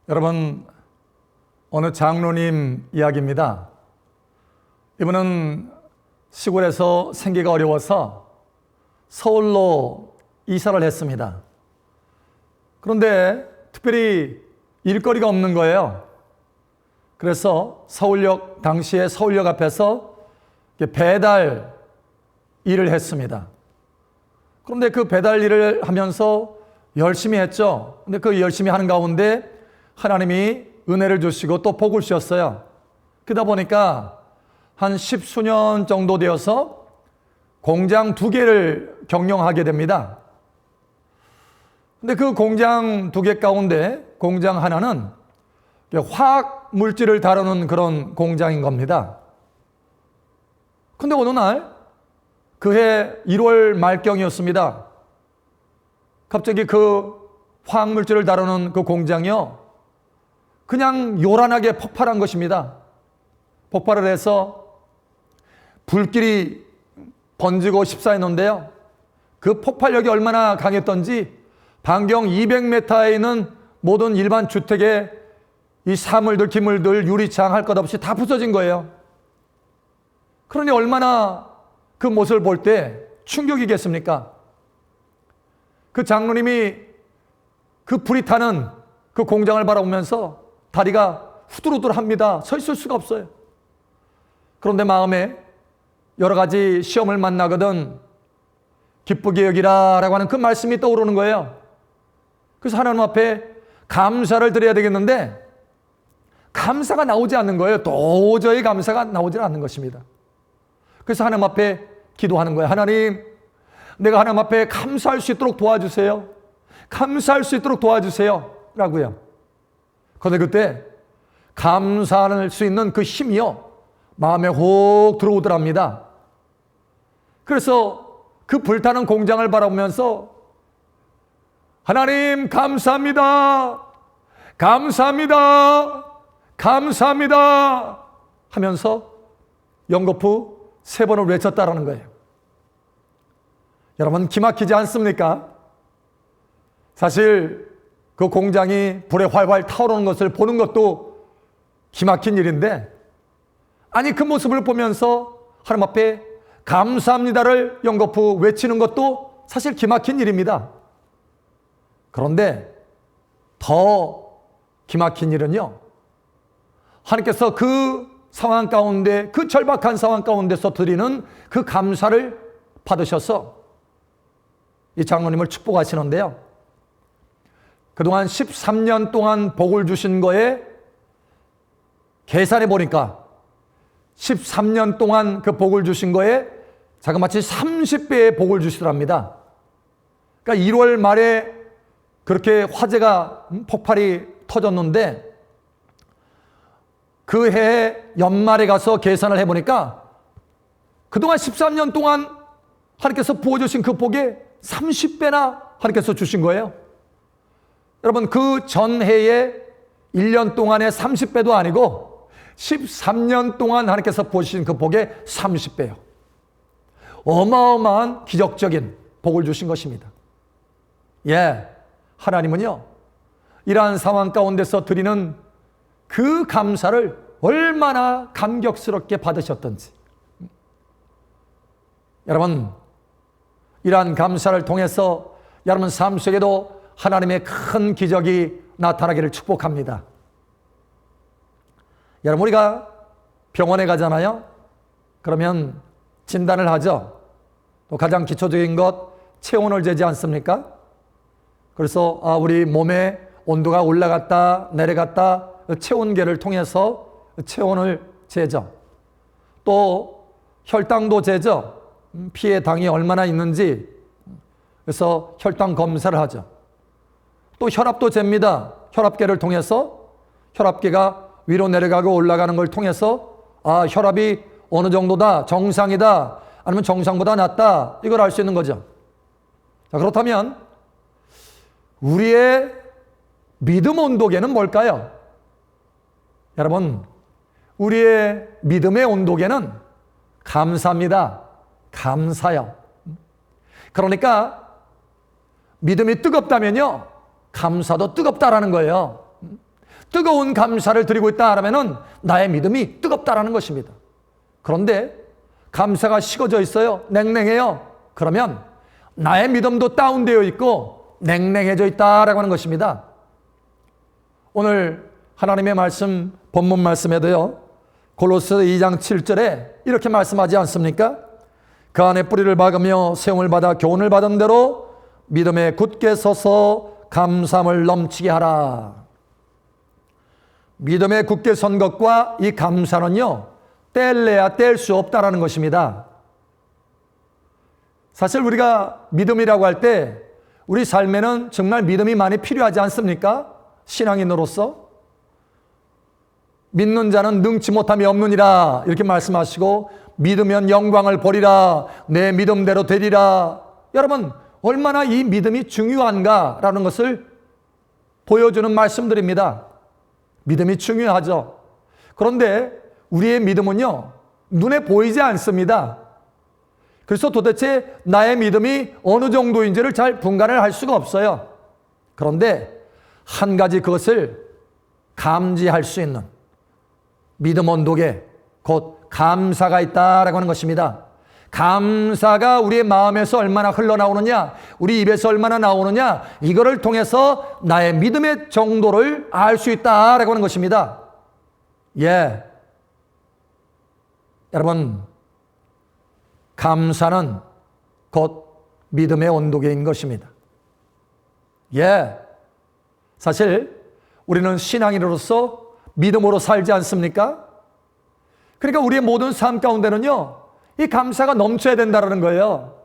여러분, 어느 장로님 이야기입니다. 이분은 시골에서 생계가 어려워서 서울로 이사를 했습니다. 그런데 특별히 일거리가 없는 거예요. 그래서 당시에 서울역 앞에서 배달 일을 했습니다. 그런데 그 배달 일을 하면서 열심히 했죠. 근데 그 열심히 하는 가운데 하나님이 은혜를 주시고 또 복을 주셨어요. 그러다 보니까 한 10수년 정도 되어서 공장 2개를 경영하게 됩니다. 근데 그 공장 2개 가운데 공장 하나는 화학 물질을 다루는 그런 공장인 겁니다. 근데 어느 날 그해 1월 말경이었습니다. 갑자기 그 화학 물질을 다루는 그 공장이요, 그냥 요란하게 폭발한 것입니다. 폭발을 해서 불길이 번지고 십사했는데요, 그 폭발력이 얼마나 강했던지 반경 200m에 있는 모든 일반 주택의 이 사물들, 기물들, 유리창 할 것 없이 다 부서진 거예요. 그러니 얼마나 그 모습을 볼 때 충격이겠습니까? 그 장로님이 그 불이 타는 그 공장을 바라보면서 다리가 후들후들합니다. 서 있을 수가 없어요. 그런데 마음에 여러 가지 시험을 만나거든 기쁘게 여기라 라고 하는 그 말씀이 떠오르는 거예요. 그래서 하나님 앞에 감사를 드려야 되겠는데 감사가 나오지 않는 거예요. 도저히 감사가 나오지 않는 것입니다. 그래서 하나님 앞에 기도하는 거예요. 하나님, 내가 하나님 앞에 감사할 수 있도록 도와주세요. 감사할 수 있도록 도와주세요 라고요. 그런데 그때 감사할 수 있는 그 힘이요, 마음에 혹 들어오더랍니다. 그래서 그 불타는 공장을 바라보면서 하나님 감사합니다, 감사합니다, 감사합니다 하면서 연거푸 3번을 외쳤다라는 거예요. 여러분, 기막히지 않습니까? 사실 그 공장이 불에 활활 타오르는 것을 보는 것도 기막힌 일인데, 아니 그 모습을 보면서 하나님 앞에 감사합니다를 연거푸 외치는 것도 사실 기막힌 일입니다. 그런데 더 기막힌 일은요, 하나님께서 그 상황 가운데, 그 절박한 상황 가운데서 드리는 그 감사를 받으셔서 이 장로님을 축복하시는데요, 그동안 13년 동안 복을 주신 거에 계산해 보니까 13년 동안 그 복을 주신 거에 자그마치 30배의 복을 주시더랍니다. 그러니까 1월 말에 그렇게 화재가 폭발이 터졌는데 그 해에 연말에 가서 계산을 해보니까 그동안 13년 동안 하나님께서 부어주신 그 복에 30배나 하나님께서 주신 거예요. 여러분, 그 전해에 1년 동안의 30배도 아니고 13년 동안 하나님께서 부어주신 그 복의 30배요. 어마어마한 기적적인 복을 주신 것입니다. 예, 하나님은요, 이러한 상황 가운데서 드리는 그 감사를 얼마나 감격스럽게 받으셨던지. 여러분, 이러한 감사를 통해서 여러분 삶 속에도 하나님의 큰 기적이 나타나기를 축복합니다. 여러분, 우리가 병원에 가잖아요. 그러면 진단을 하죠. 또 가장 기초적인 것, 체온을 재지 않습니까? 그래서 우리 몸의 온도가 올라갔다 내려갔다 체온계를 통해서 체온을 재죠. 또 혈당도 재죠. 피에 당이 얼마나 있는지, 그래서 혈당 검사를 하죠. 또 혈압도 잽니다. 혈압계를 통해서 혈압계가 위로 내려가고 올라가는 걸 통해서 혈압이 어느 정도다, 정상이다, 아니면 정상보다 낮다, 이걸 알 수 있는 거죠. 자, 그렇다면 우리의 믿음 온도계는 뭘까요? 여러분, 우리의 믿음의 온도계는 감사입니다. 감사요. 그러니까 믿음이 뜨겁다면요, 감사도 뜨겁다라는 거예요. 뜨거운 감사를 드리고 있다 하면은 나의 믿음이 뜨겁다라는 것입니다. 그런데 감사가 식어져 있어요. 냉랭해요. 그러면 나의 믿음도 다운되어 있고 냉랭해져 있다라고 하는 것입니다. 오늘 하나님의 말씀, 본문 말씀에도요, 골로새 2장 7절에 이렇게 말씀하지 않습니까? 그 안에 뿌리를 박으며 세움을 받아 교훈을 받은 대로 믿음에 굳게 서서 감사함을 넘치게 하라. 믿음에 굳게 선 것과 이 감사는요, 뗄래야 뗄 수 없다라는 것입니다. 사실 우리가 믿음이라고 할 때 우리 삶에는 정말 믿음이 많이 필요하지 않습니까? 신앙인으로서 믿는 자는 능치 못함이 없느니라 이렇게 말씀하시고, 믿으면 영광을 보리라, 내 믿음대로 되리라. 여러분, 얼마나 이 믿음이 중요한가라는 것을 보여주는 말씀들입니다. 믿음이 중요하죠. 그런데 우리의 믿음은요, 눈에 보이지 않습니다. 그래서 도대체 나의 믿음이 어느 정도인지를 잘 분간을 할 수가 없어요. 그런데 한 가지 그것을 감지할 수 있는 믿음 온도계, 곧 감사가 있다라고 하는 것입니다. 감사가 우리의 마음에서 얼마나 흘러나오느냐, 우리 입에서 얼마나 나오느냐, 이거를 통해서 나의 믿음의 정도를 알 수 있다라고 하는 것입니다. 예. 여러분, 감사는 곧 믿음의 온도계인 것입니다. 예. 사실 우리는 신앙인으로서 믿음으로 살지 않습니까? 그러니까 우리의 모든 삶 가운데는요, 이 감사가 넘쳐야 된다는 거예요.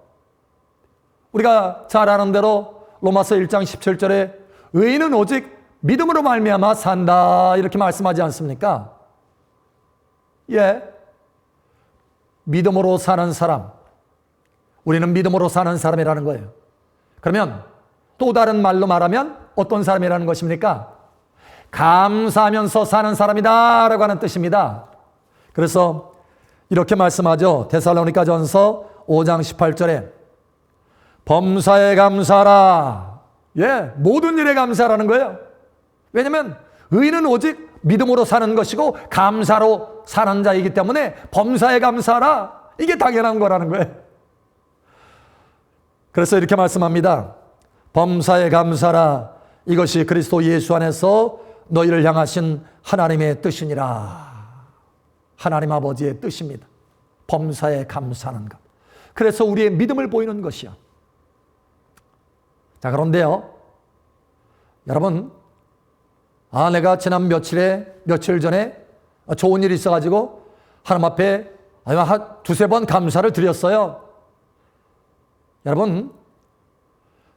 우리가 잘 아는 대로 로마서 1장 17절에 의인은 오직 믿음으로 말미암아 산다 이렇게 말씀하지 않습니까? 예. 믿음으로 사는 사람, 우리는 믿음으로 사는 사람이라는 거예요. 그러면 또 다른 말로 말하면 어떤 사람이라는 것입니까? 감사하면서 사는 사람이다 라고 하는 뜻입니다. 그래서 이렇게 말씀하죠. 데살로니가전서 5장 18절에 범사에 감사하라. 예, 모든 일에 감사하라는 거예요. 왜냐하면 의인은 오직 믿음으로 사는 것이고 감사로 사는 자이기 때문에 범사에 감사하라. 이게 당연한 거라는 거예요. 그래서 이렇게 말씀합니다. 범사에 감사하라. 이것이 그리스도 예수 안에서 너희를 향하신 하나님의 뜻이니라. 하나님 아버지의 뜻입니다. 범사에 감사하는 것. 그래서 우리의 믿음을 보이는 것이요. 자, 그런데요, 여러분, 내가 지난 며칠 전에 좋은 일이 있어가지고 하나님 앞에 한 두세 번 감사를 드렸어요. 여러분,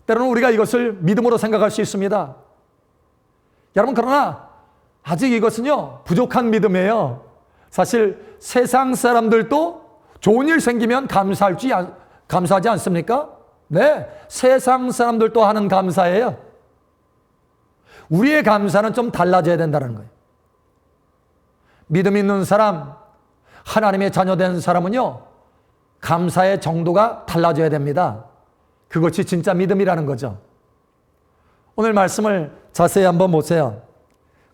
때로는 우리가 이것을 믿음으로 생각할 수 있습니다. 여러분, 그러나 아직 이것은요, 부족한 믿음이에요. 사실 세상 사람들도 좋은 일 생기면 감사하지 않습니까? 네, 세상 사람들도 하는 감사예요. 우리의 감사는 좀 달라져야 된다는 거예요. 믿음 있는 사람, 하나님의 자녀된 사람은요, 감사의 정도가 달라져야 됩니다. 그것이 진짜 믿음이라는 거죠. 오늘 말씀을 자세히 한번 보세요.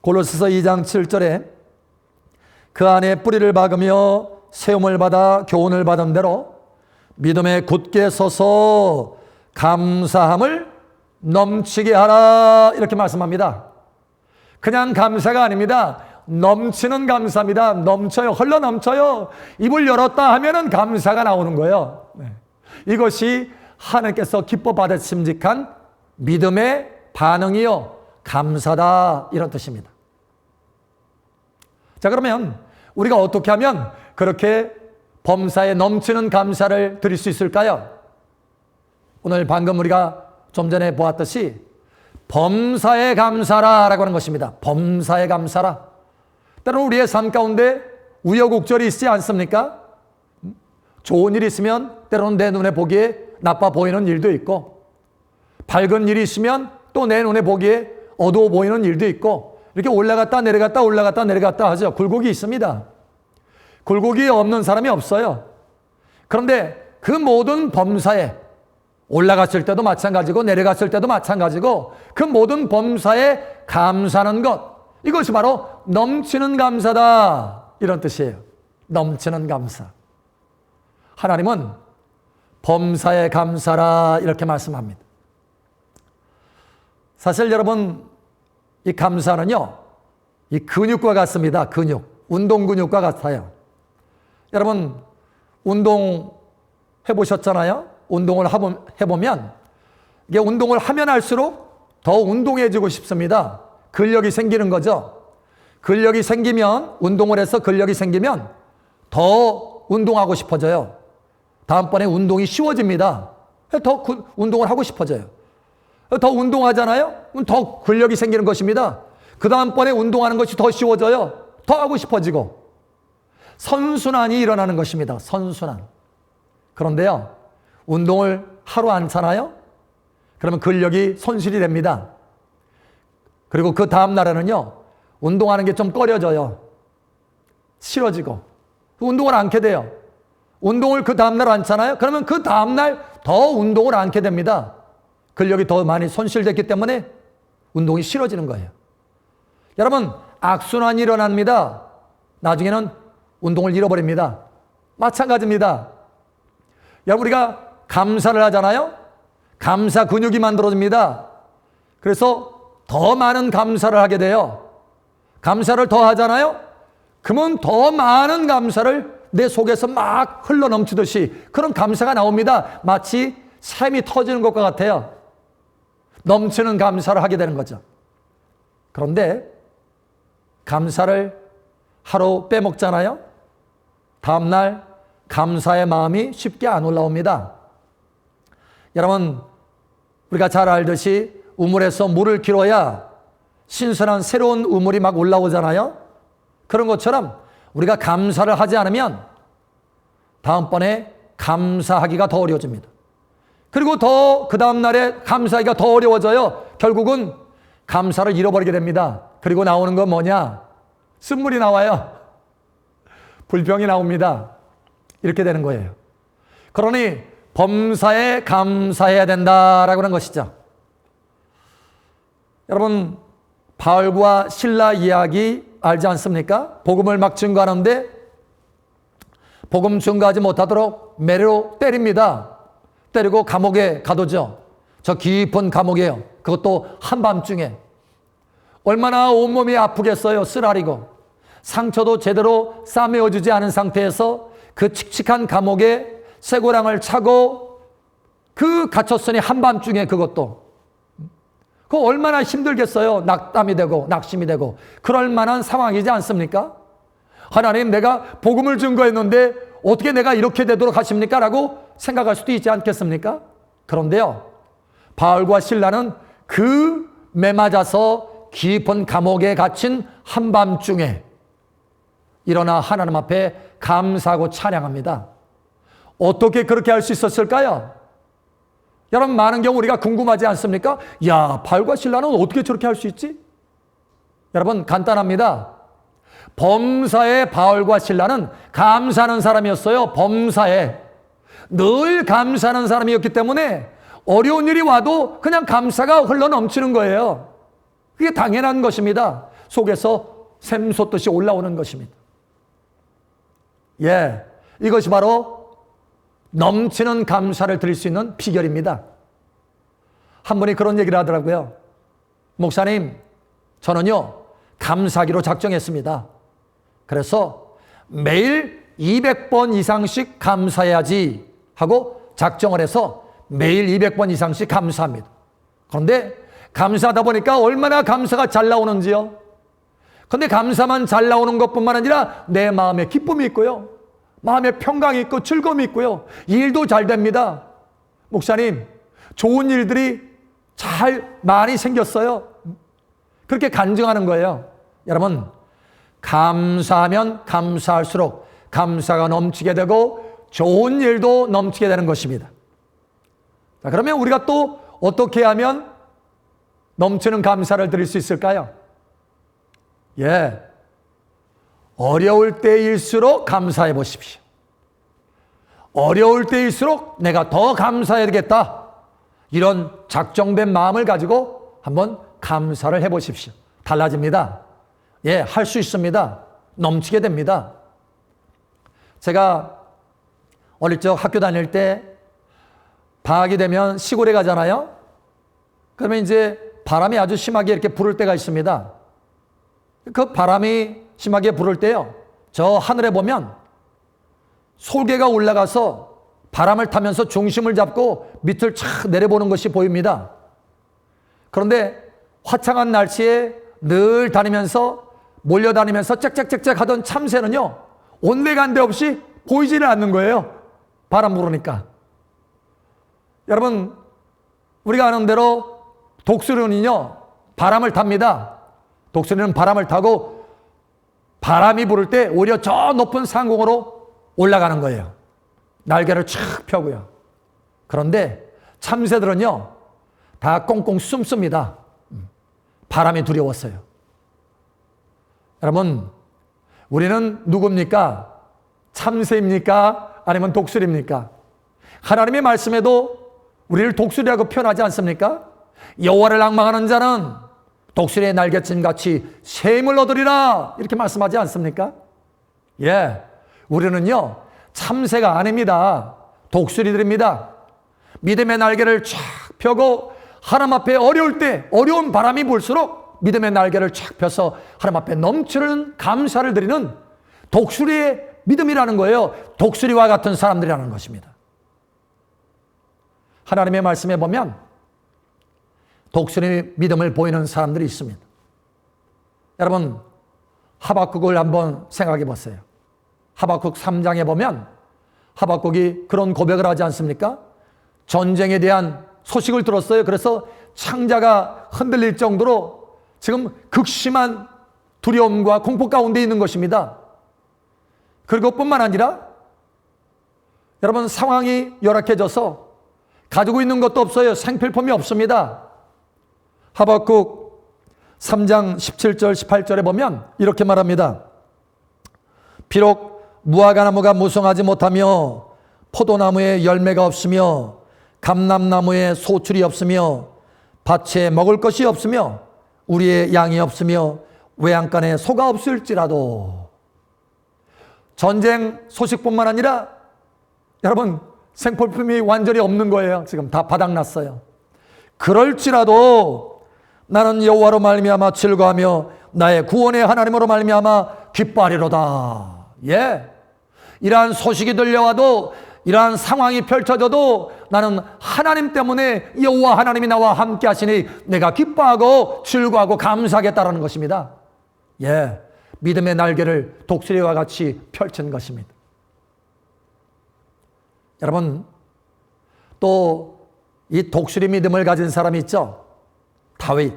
골로새서 2장 7절에 그 안에 뿌리를 박으며 세움을 받아 교훈을 받은 대로 믿음에 굳게 서서 감사함을 넘치게 하라 이렇게 말씀합니다. 그냥 감사가 아닙니다. 넘치는 감사입니다. 넘쳐요. 흘러 넘쳐요. 입을 열었다 하면은 감사가 나오는 거예요. 네. 이것이 하나님께서 기뻐 받으심직한 믿음의 반응이요, 감사다 이런 뜻입니다. 자, 그러면 우리가 어떻게 하면 그렇게 범사에 넘치는 감사를 드릴 수 있을까요? 오늘 방금 우리가 좀 전에 보았듯이 범사에 감사라라고 하는 것입니다. 범사에 감사라. 때로는 우리의 삶 가운데 우여곡절이 있지 않습니까? 좋은 일이 있으면 때로는 내 눈에 보기에 나빠 보이는 일도 있고, 밝은 일이 있으면 또 내 눈에 보기에 어두워 보이는 일도 있고, 이렇게 올라갔다 내려갔다 올라갔다 내려갔다 하죠. 굴곡이 있습니다. 굴곡이 없는 사람이 없어요. 그런데 그 모든 범사에 올라갔을 때도 마찬가지고 내려갔을 때도 마찬가지고 그 모든 범사에 감사하는 것, 이것이 바로 넘치는 감사다. 이런 뜻이에요. 넘치는 감사. 하나님은 범사에 감사라 이렇게 말씀합니다. 사실 여러분, 이 감사는요, 이 근육과 같습니다. 근육. 운동 근육과 같아요. 여러분, 운동 해보셨잖아요? 운동을 해보면 이게 운동을 하면 할수록 더 운동해지고 싶습니다. 근력이 생기는 거죠. 근력이 생기면, 운동을 해서 근력이 생기면 더 운동하고 싶어져요. 다음번에 운동이 쉬워집니다. 더 운동을 하고 싶어져요. 더 운동하잖아요? 그럼 더 근력이 생기는 것입니다. 그 다음번에 운동하는 것이 더 쉬워져요. 더 하고 싶어지고. 선순환이 일어나는 것입니다. 선순환. 그런데요, 운동을 하루 안 하잖아요? 그러면 근력이 손실이 됩니다. 그리고 그 다음 날에는요, 운동하는 게 좀 꺼려져요. 싫어지고. 운동을 않게 돼요. 운동을 그 다음날 안 하잖아요? 그러면 그 다음날 더 운동을 않게 됩니다. 근력이 더 많이 손실됐기 때문에 운동이 싫어지는 거예요. 여러분, 악순환이 일어납니다. 나중에는 운동을 잃어버립니다. 마찬가지입니다. 여러분, 우리가 감사를 하잖아요? 감사 근육이 만들어집니다. 그래서 더 많은 감사를 하게 돼요. 감사를 더 하잖아요? 그러면 더 많은 감사를 내 속에서 막 흘러넘치듯이 그런 감사가 나옵니다. 마치 샘이 터지는 것과 같아요. 넘치는 감사를 하게 되는 거죠. 그런데 감사를 하루 빼먹잖아요? 다음날 감사의 마음이 쉽게 안 올라옵니다. 여러분, 우리가 잘 알듯이 우물에서 물을 길어야 신선한 새로운 우물이 막 올라오잖아요? 그런 것처럼 우리가 감사를 하지 않으면 다음번에 감사하기가 더 어려워집니다. 그리고 더 그 다음날에 감사하기가 더 어려워져요. 결국은 감사를 잃어버리게 됩니다. 그리고 나오는 건 뭐냐? 쓴물이 나와요. 불평이 나옵니다. 이렇게 되는 거예요. 그러니 범사에 감사해야 된다라고 하는 것이죠. 여러분, 바울과 실라 이야기 알지 않습니까? 복음을 막 증거하는데 복음 증거하지 못하도록 매로 때립니다. 때리고 감옥에 가두죠. 저 깊은 감옥에요. 그것도 한밤중에. 얼마나 온몸이 아프겠어요. 쓰라리고. 상처도 제대로 싸매어주지 않은 상태에서 그 칙칙한 감옥에 쇠고랑을 차고 그 갇혔으니 한밤중에 그것도. 그거 얼마나 힘들겠어요. 낙담이 되고 낙심이 되고 그럴 만한 상황이지 않습니까? 하나님, 내가 복음을 증거했는데 어떻게 내가 이렇게 되도록 하십니까? 라고 생각할 수도 있지 않겠습니까? 그런데요, 바울과 실라는 그 매맞아서 깊은 감옥에 갇힌 한밤중에 일어나 하나님 앞에 감사하고 찬양합니다. 어떻게 그렇게 할 수 있었을까요? 여러분, 많은 경우 우리가 궁금하지 않습니까? 야, 바울과 실라는 어떻게 저렇게 할 수 있지? 여러분, 간단합니다. 범사에 바울과 실라는 감사하는 사람이었어요. 범사에. 늘 감사하는 사람이었기 때문에 어려운 일이 와도 그냥 감사가 흘러넘치는 거예요. 그게 당연한 것입니다. 속에서 샘솟듯이 올라오는 것입니다. 예, 이것이 바로 넘치는 감사를 드릴 수 있는 비결입니다. 한 분이 그런 얘기를 하더라고요. 목사님, 저는요, 감사하기로 작정했습니다. 그래서 매일 200번 이상씩 감사해야지 하고 작정을 해서 매일 200번 이상씩 감사합니다. 그런데 감사하다 보니까 얼마나 감사가 잘 나오는지요. 그런데 감사만 잘 나오는 것뿐만 아니라 내 마음에 기쁨이 있고요. 마음에 평강이 있고 즐거움이 있고요. 일도 잘 됩니다. 목사님, 좋은 일들이 잘 많이 생겼어요. 그렇게 간증하는 거예요. 여러분, 감사하면 감사할수록 감사가 넘치게 되고 좋은 일도 넘치게 되는 것입니다. 자, 그러면 우리가 또 어떻게 하면 넘치는 감사를 드릴 수 있을까요? 예, 어려울 때일수록 감사해 보십시오. 어려울 때일수록 내가 더 감사해야 되겠다. 이런 작정된 마음을 가지고 한번 감사를 해 보십시오. 달라집니다. 예, 할 수 있습니다. 넘치게 됩니다. 제가 어릴 적 학교 다닐 때 방학이 되면 시골에 가잖아요. 그러면 이제 바람이 아주 심하게 이렇게 불을 때가 있습니다. 그 바람이 심하게 불을 때요, 저 하늘에 보면 솔개가 올라가서 바람을 타면서 중심을 잡고 밑을 착 내려보는 것이 보입니다. 그런데 화창한 날씨에 늘 다니면서 몰려다니면서 짹짹짹짹 하던 참새는요, 온데간데 없이 보이지는 않는 거예요. 바람 불으니까. 여러분, 우리가 아는 대로 독수리는요, 바람을 탑니다. 독수리는 바람을 타고 바람이 부를 때 오히려 저 높은 상공으로 올라가는 거예요. 날개를 촥 펴고요. 그런데 참새들은요, 다 꽁꽁 숨습니다. 바람이 두려웠어요. 여러분, 우리는 누굽니까? 참새입니까? 아니면 독수리입니까? 하나님의 말씀에도 우리를 독수리라고 표현하지 않습니까? 여호와를 앙망하는 자는 독수리의 날개친 같이 샘을 얻으리라, 이렇게 말씀하지 않습니까? 예, 우리는요, 참새가 아닙니다. 독수리들입니다. 믿음의 날개를 쫙 펴고 하나님 앞에 어려울 때, 어려운 바람이 불수록 믿음의 날개를 쫙 펴서 하나님 앞에 넘치는 감사를 드리는 독수리의 믿음이라는 거예요. 독수리와 같은 사람들이라는 것입니다. 하나님의 말씀에 보면 독수리 믿음을 보이는 사람들이 있습니다. 여러분, 하박국을 한번 생각해 보세요. 하박국 3장에 보면 하박국이 그런 고백을 하지 않습니까? 전쟁에 대한 소식을 들었어요. 그래서 창자가 흔들릴 정도로 지금 극심한 두려움과 공포 가운데 있는 것입니다. 그리고 뿐만 아니라 여러분, 상황이 열악해져서 가지고 있는 것도 없어요. 생필품이 없습니다. 하박국 3장 17절 18절에 보면 이렇게 말합니다. 비록 무화과나무가 무성하지 못하며 포도나무에 열매가 없으며 감람나무에 소출이 없으며 밭에 먹을 것이 없으며 우리의 양이 없으며 외양간에 소가 없을지라도, 전쟁 소식뿐만 아니라 여러분, 생필품이 완전히 없는 거예요. 지금 다 바닥났어요. 그럴지라도 나는 여호와로 말미암아 즐거하며 나의 구원의 하나님으로 말미암아 기뻐하리로다. 예, 이러한 소식이 들려와도, 이러한 상황이 펼쳐져도 나는 하나님 때문에 여호와 하나님이 나와 함께 하시니 내가 기뻐하고 즐거워하고 감사하겠다라는 것입니다. 예, 믿음의 날개를 독수리와 같이 펼친 것입니다. 여러분, 또 이 독수리 믿음을 가진 사람이 있죠. 다윗.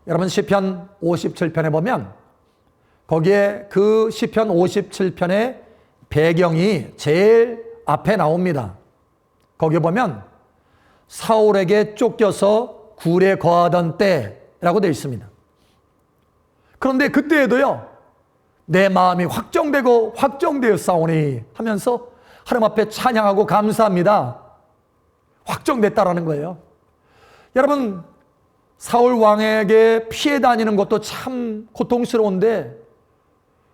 여러분, 시편 57편에 보면 거기에 그 시편 57편의 배경이 제일 앞에 나옵니다. 거기 보면 사울에게 쫓겨서 굴에 거하던 때라고 되어 있습니다. 그런데 그때에도요, 내 마음이 확정되고 확정되었사오니 하면서 하나님 앞에 찬양하고 감사합니다. 확정됐다라는 거예요. 여러분, 사울 왕에게 피해 다니는 것도 참 고통스러운데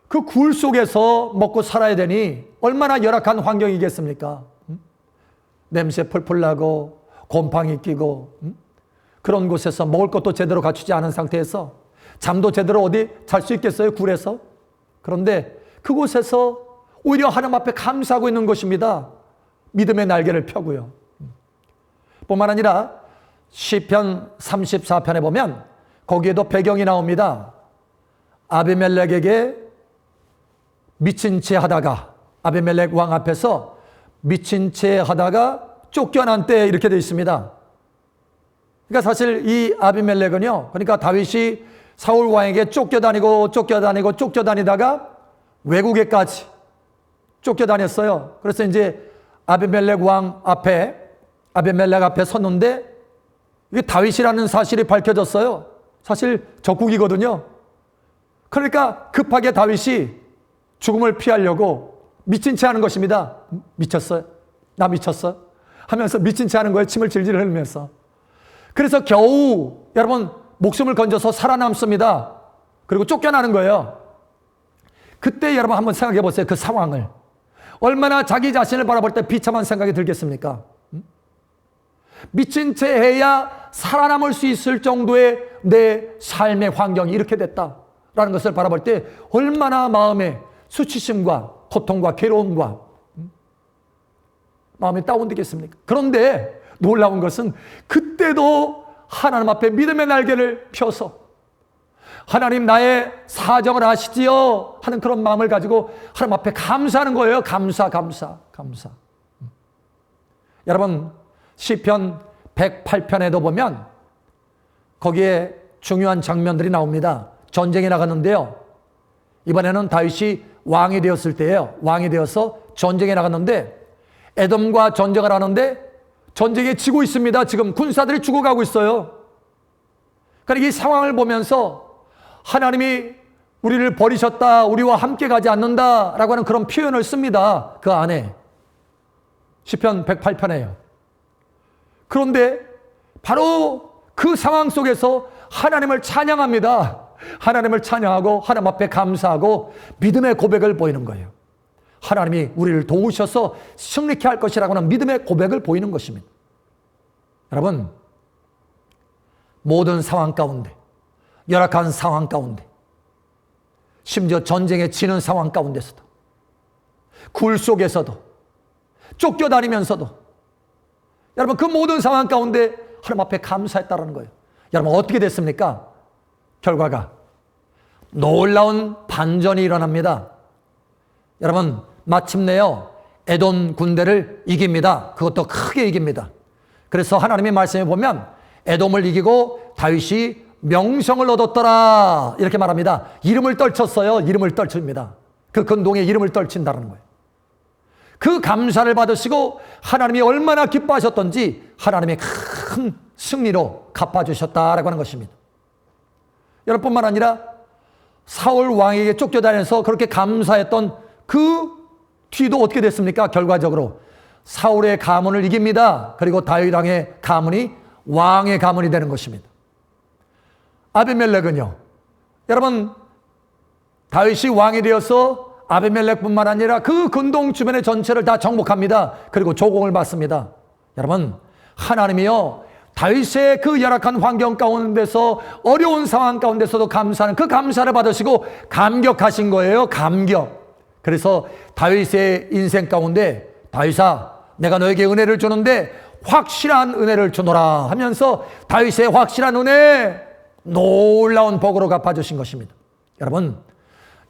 그 굴 속에서 먹고 살아야 되니 얼마나 열악한 환경이겠습니까? 냄새 풀풀 나고 곰팡이 끼고 그런 곳에서 먹을 것도 제대로 갖추지 않은 상태에서 잠도 제대로 어디 잘 수 있겠어요? 굴에서? 그런데 그곳에서 오히려 하나님 앞에 감사하고 있는 것입니다. 믿음의 날개를 펴고요. 뿐만 아니라 시편 34편에 보면 거기에도 배경이 나옵니다. 아비멜렉에게 미친 채 하다가, 아비멜렉 왕 앞에서 미친 채 하다가 쫓겨난 때, 이렇게 되어 있습니다. 그러니까 사실 이 아비멜렉은요, 그러니까 다윗이 사울 왕에게 쫓겨다니다가 외국에까지 쫓겨다녔어요. 그래서 이제 아비멜렉 앞에 섰는데 이게 다윗이라는 사실이 밝혀졌어요. 사실 적국이거든요. 그러니까 급하게 다윗이 죽음을 피하려고 미친 채 하는 것입니다. 미쳤어요? 나 미쳤어? 하면서 미친 채 하는 거예요. 침을 질질 흘리면서. 그래서 겨우 여러분 목숨을 건져서 살아남습니다. 그리고 쫓겨나는 거예요. 그때 여러분 한번 생각해 보세요. 그 상황을. 얼마나 자기 자신을 바라볼 때 비참한 생각이 들겠습니까? 미친 채 해야 살아남을 수 있을 정도의 내 삶의 환경이 이렇게 됐다라는 것을 바라볼 때 얼마나 마음에 수치심과 고통과 괴로움과 마음이 다운되겠습니까? 그런데 놀라운 것은 그때도 하나님 앞에 믿음의 날개를 펴서 하나님 나의 사정을 아시지요 하는 그런 마음을 가지고 하나님 앞에 감사하는 거예요. 감사. 여러분 시편 108편에도 보면 거기에 중요한 장면들이 나옵니다. 전쟁에 나갔는데요. 이번에는 다윗이 왕이 되었을 때예요. 왕이 되어서 전쟁에 나갔는데 에돔과 전쟁을 하는데 전쟁에 지고 있습니다. 지금 군사들이 죽어가고 있어요. 그러니까 이 상황을 보면서 하나님이 우리를 버리셨다, 우리와 함께 가지 않는다라고 하는 그런 표현을 씁니다. 그 안에 시편 108편에요. 그런데 바로 그 상황 속에서 하나님을 찬양합니다. 하나님을 찬양하고 하나님 앞에 감사하고 믿음의 고백을 보이는 거예요. 하나님이 우리를 도우셔서 승리케 할 것이라고 하는 믿음의 고백을 보이는 것입니다. 여러분, 모든 상황 가운데, 열악한 상황 가운데, 심지어 전쟁에 지는 상황 가운데서도, 굴 속에서도, 쫓겨다니면서도, 여러분 그 모든 상황 가운데 하나님 앞에 감사했다라는 거예요. 여러분 어떻게 됐습니까? 결과가 놀라운 반전이 일어납니다. 여러분 마침내요 에돔 군대를 이깁니다. 그것도 크게 이깁니다. 그래서 하나님의 말씀에 보면 에돔을 이기고 다윗이 명성을 얻었더라 이렇게 말합니다. 이름을 떨쳤어요. 이름을 떨칩니다. 그 근동에 이름을 떨친다는 거예요. 그 감사를 받으시고 하나님이 얼마나 기뻐하셨던지 하나님의 큰 승리로 갚아주셨다라고 하는 것입니다. 여러분뿐만 아니라 사울 왕에게 쫓겨다니면서 그렇게 감사했던 그 뒤도 어떻게 됐습니까? 결과적으로 사울의 가문을 이깁니다. 그리고 다윗 왕의 가문이 왕의 가문이 되는 것입니다. 아비멜렉은요, 여러분 다윗이 왕이 되어서 아비멜렉뿐만 아니라 그 근동 주변의 전체를 다 정복합니다. 그리고 조공을 받습니다. 여러분 하나님이요 다윗의 그 열악한 환경 가운데서 어려운 상황 가운데서도 감사하는 그 감사를 받으시고 감격하신 거예요. 감격. 그래서 다윗의 인생 가운데 다윗아 내가 너에게 은혜를 주는데 확실한 은혜를 주노라 하면서 다윗의 확실한 은혜 놀라운 복으로 갚아주신 것입니다. 여러분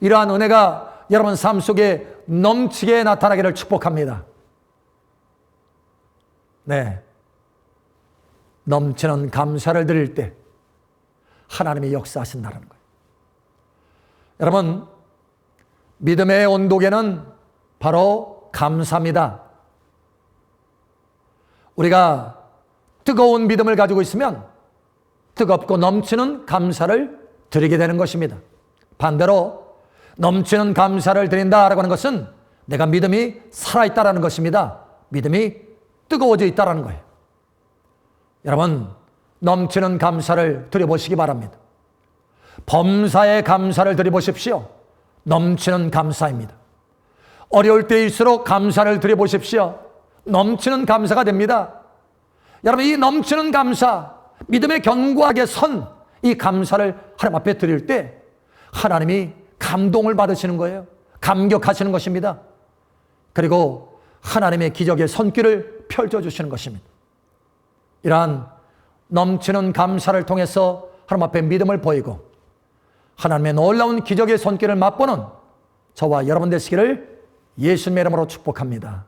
이러한 은혜가 여러분 삶 속에 넘치게 나타나기를 축복합니다. 네, 넘치는 감사를 드릴 때 하나님이 역사하신다는 거예요. 여러분 믿음의 온도계는 바로 감사입니다. 우리가 뜨거운 믿음을 가지고 있으면 뜨겁고 넘치는 감사를 드리게 되는 것입니다. 반대로 넘치는 감사를 드린다라고 하는 것은 내가 믿음이 살아있다라는 것입니다. 믿음이 뜨거워져 있다라는 거예요. 여러분 넘치는 감사를 드려보시기 바랍니다. 범사에 감사를 드려보십시오. 넘치는 감사입니다. 어려울 때일수록 감사를 드려보십시오. 넘치는 감사가 됩니다. 여러분 이 넘치는 감사, 믿음의 견고하게 선 이 감사를 하나님 앞에 드릴 때 하나님이 감동을 받으시는 거예요. 감격하시는 것입니다. 그리고 하나님의 기적의 손길을 펼쳐주시는 것입니다. 이러한 넘치는 감사를 통해서 하나님 앞에 믿음을 보이고 하나님의 놀라운 기적의 손길을 맛보는 저와 여러분 되시기를 예수님의 이름으로 축복합니다.